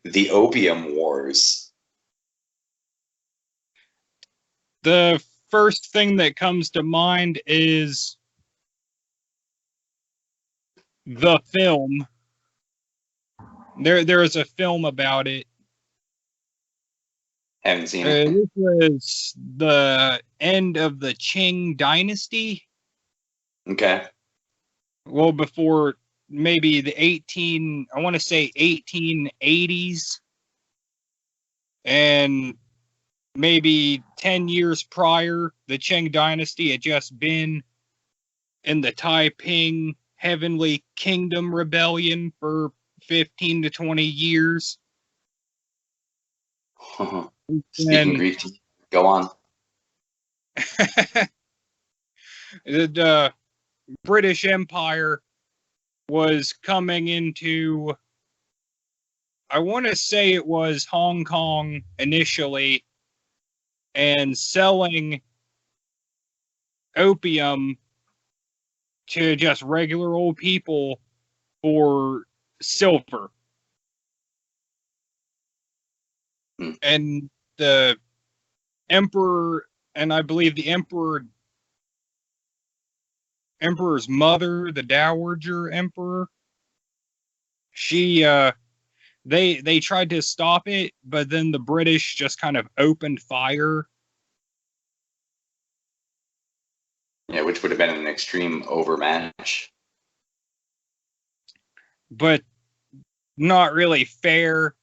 the Opium Wars. The first thing that comes to mind is the film. There is a film about it. Haven't seen it. This was the end of the Qing Dynasty. Okay. Well, before maybe the 1880s. And maybe 10 years prior, the Qing Dynasty had just been in the Taiping Heavenly Kingdom Rebellion for 15 to 20 years. Speaking Greek, go on. The British Empire was coming into, I want to say it was Hong Kong initially, and selling opium to just regular old people for silver. And the emperor, and I believe the emperor's mother, the dowager emperor, she they tried to stop it, but then the British just kind of opened fire. Yeah, which would have been an extreme overmatch. But not really fair.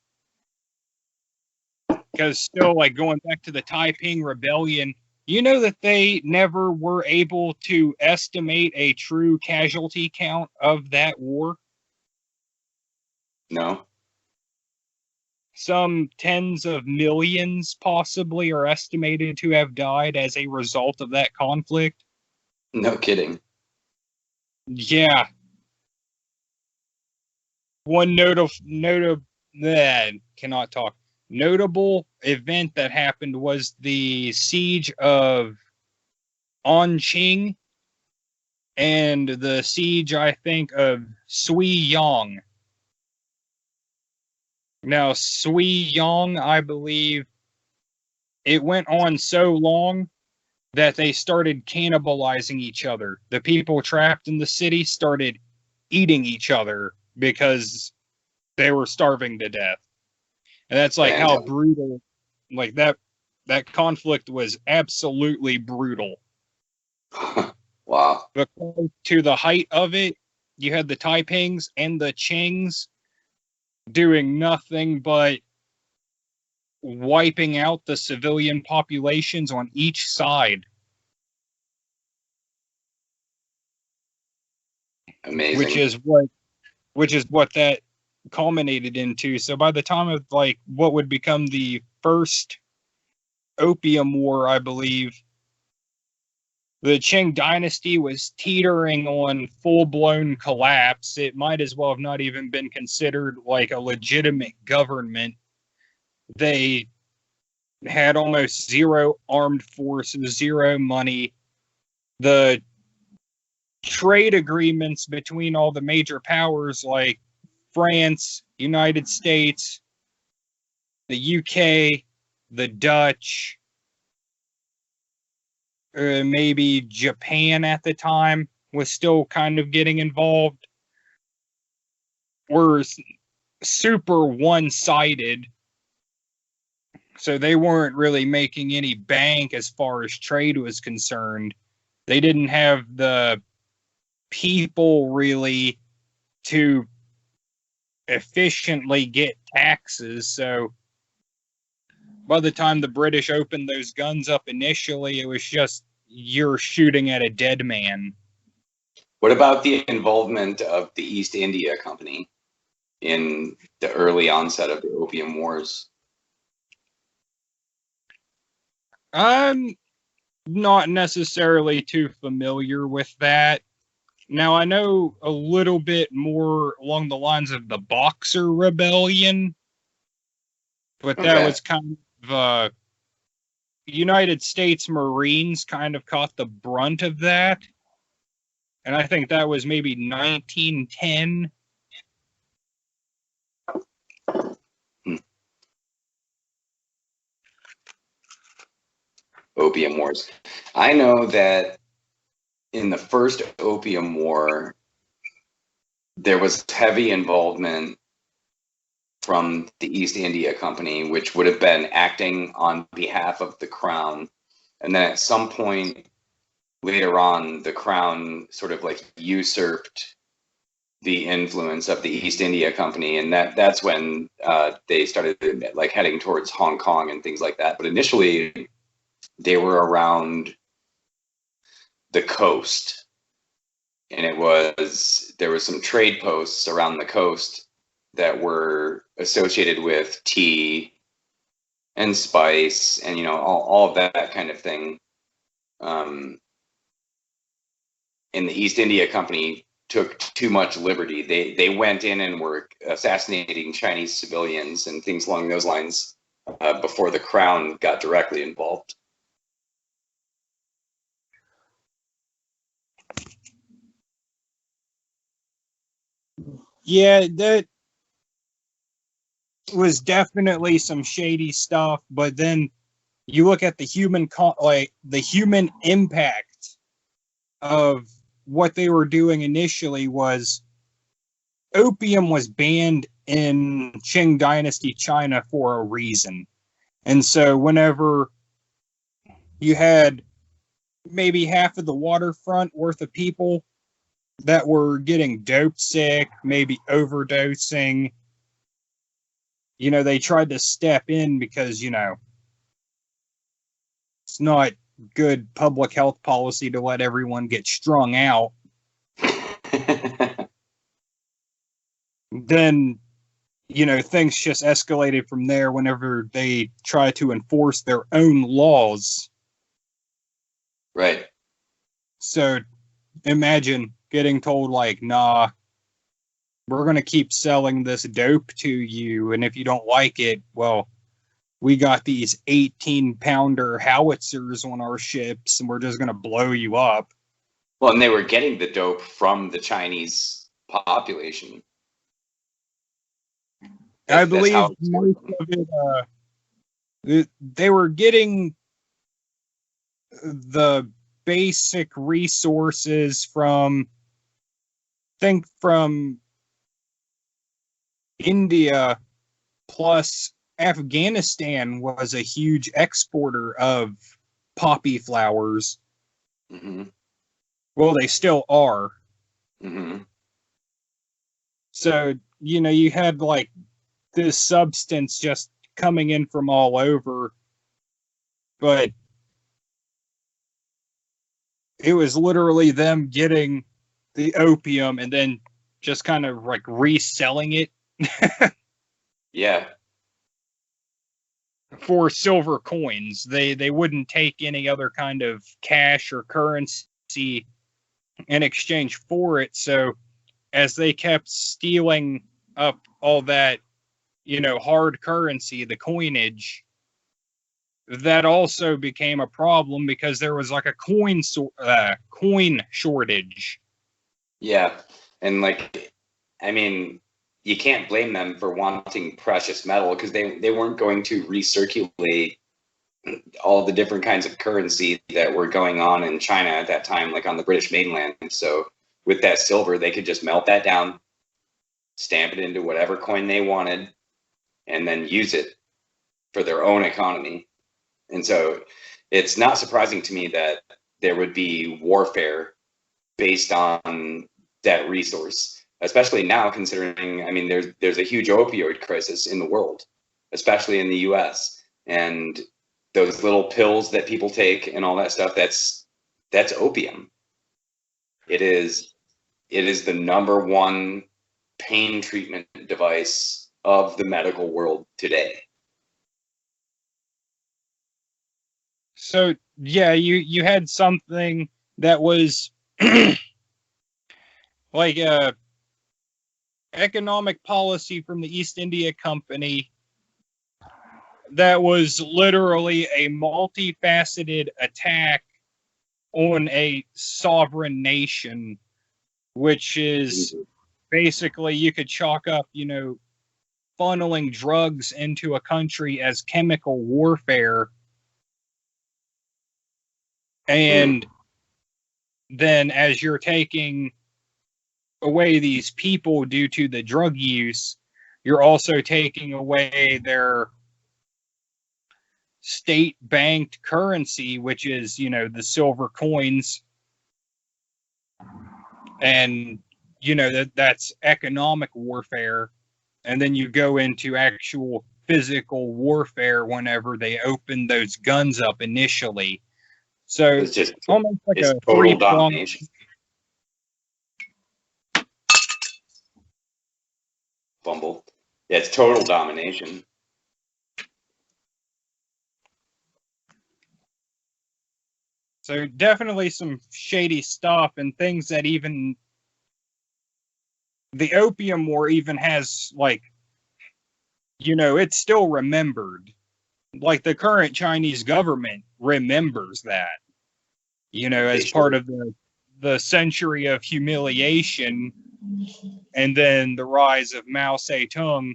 Because still, like, going back to the Taiping Rebellion, you know that they never were able to estimate a true casualty count of that war? No. Some tens of millions possibly are estimated to have died as a result of that conflict. No kidding. Yeah. One notable event that happened was the Siege of Anqing and the siege, I think, of Suiyang. Now, Suiyang, I believe, it went on so long that they started cannibalizing each other. The people trapped in the city started eating each other because they were starving to death. And that's like how brutal, like that conflict was absolutely brutal. Wow. But to the height of it, you had the Taipings and the Qings doing nothing but wiping out the civilian populations on each side. Amazing. Which is what that culminated into. So by the time of like what would become the first Opium War, I believe, the Qing Dynasty was teetering on full-blown collapse. It might as well have not even been considered like a legitimate government. They had almost zero armed forces, zero money. The trade agreements between all the major powers like France, United States, the UK, the Dutch, maybe Japan at the time was still kind of getting involved, were super one-sided. So they weren't really making any bank as far as trade was concerned. They didn't have the people really to efficiently get taxes. So by the time the British opened those guns up initially, it was just you're shooting at a dead man. What about the involvement of the East India Company in the early onset of the Opium Wars? I'm not necessarily too familiar with that. Now, I know a little bit more along the lines of the Boxer Rebellion, but that was kind of United States Marines kind of caught the brunt of that. And I think that was maybe 1910. Opium Wars. I know that in the first Opium War, there was heavy involvement from the East India Company, which would have been acting on behalf of the crown. And then at some point later on, the crown sort of like usurped the influence of the East India Company, and that's when they started like heading towards Hong Kong and things like that. But initially, they were around the coast, and there was some trade posts around the coast that were associated with tea and spice and all of that kind of thing. And the East India Company took too much liberty. They went in and were assassinating Chinese civilians and things along those lines before the crown got directly involved. Yeah, that was definitely some shady stuff, but then you look at the human impact of what they were doing initially. Was opium was banned in Qing Dynasty China for a reason. And so whenever you had maybe half of the waterfront worth of people that were getting dope sick, maybe overdosing, they tried to step in because, it's not good public health policy to let everyone get strung out. Then, things just escalated from there whenever they try to enforce their own laws. Right. So imagine getting told, like, nah, we're going to keep selling this dope to you, and if you don't like it, well, we got these 18-pounder howitzers on our ships, and we're just going to blow you up. Well, and they were getting the dope from the Chinese population. I believe most of it, they were getting the basic resources from India, plus Afghanistan was a huge exporter of poppy flowers. Mm-hmm. Well, they still are. Mm-hmm. So, you had like this substance just coming in from all over, but it was literally them getting the opium and then just kind of like reselling it. Yeah. For silver coins. They wouldn't take any other kind of cash or currency in exchange for it. So as they kept stealing up all that, hard currency, the coinage, that also became a problem because there was like a coin shortage. Yeah. And you can't blame them for wanting precious metal because they weren't going to recirculate all the different kinds of currency that were going on in China at that time, like on the British mainland. So with that silver, they could just melt that down, stamp it into whatever coin they wanted, and then use it for their own economy. And so it's not surprising to me that there would be warfare based on that resource, especially now considering, there's a huge opioid crisis in the world, especially in the US. And those little pills that people take and all that stuff, that's opium. It is the number one pain treatment device of the medical world today. So yeah, you had something that was like a economic policy from the East India Company that was literally a multifaceted attack on a sovereign nation, which is basically, you could chalk up, funneling drugs into a country as chemical warfare. And then as you're taking away these people due to the drug use, you're also taking away their state banked currency, which is, you know, the silver coins. And, you know, that's economic warfare. And then you go into actual physical warfare whenever they open those guns up initially. So It's just almost like it's a total three-pronged. domination. Bumble. Yeah, it's total domination. So definitely some shady stuff and things that even the Opium War even has, like, you know, it's still remembered. Like the current Chinese government remembers that, you know, as part of the century of humiliation and then the rise of Mao Zedong.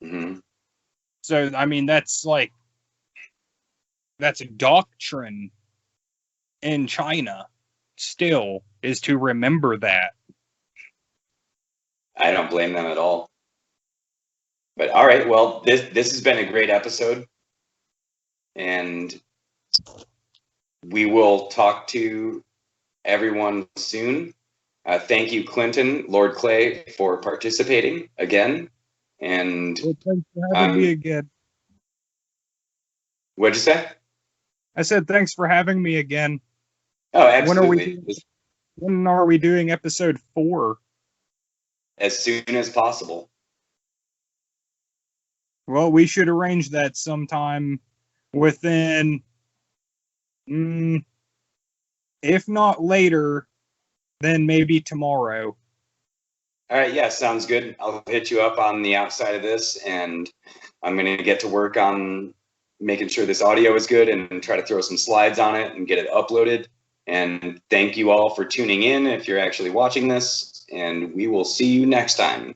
Mm-hmm. So, I mean, that's a doctrine in China still, is to remember that. I don't blame them at all. But all right, well, this has been a great episode, and we will talk to everyone soon. Thank you, Clinton, Lord Clay, for participating again. And well, thanks for having me again. What'd you say? I said thanks for having me again. Oh, absolutely. When are we doing episode 4? As soon as possible. Well, we should arrange that sometime within, if not later, then maybe tomorrow. All right, yeah, sounds good. I'll hit you up on the outside of this, and I'm going to get to work on making sure this audio is good and try to throw some slides on it and get it uploaded. And thank you all for tuning in if you're actually watching this, and we will see you next time.